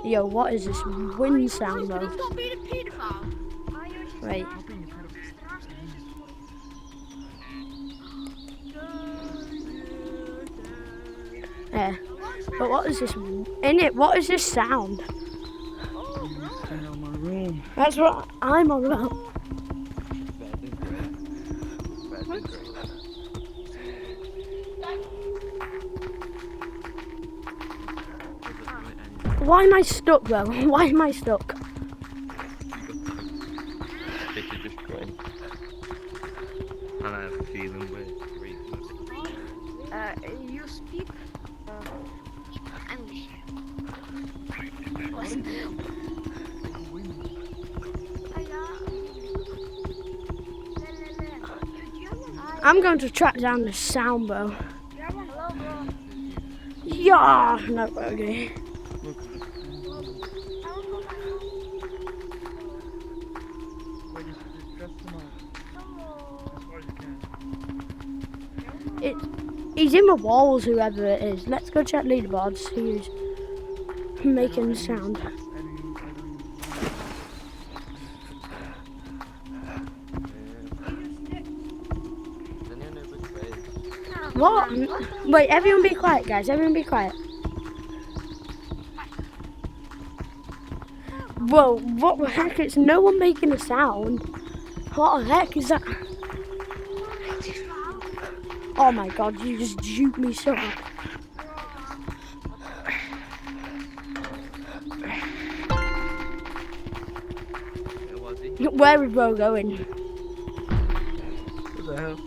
Yo, what is this wind sound though? Stop being a paedophile. Wait. Yeah. But what is this in it? What is this sound? That's what I'm on about. Why am I stuck though? Why am I stuck? This is just going. And I have a feeling we're You speak English. I'm going to track down the sound, bro. Hello, bro. Yeah, no, okay. He's in the walls, whoever it is. Let's go check leaderboards, see who's making the sound. What? Wait, everyone be quiet, guys. Everyone be quiet. Whoa, what the heck? It's no one making a sound. What the heck is that? Oh my god, you just juked me so hard. Where is bro going? What the hell?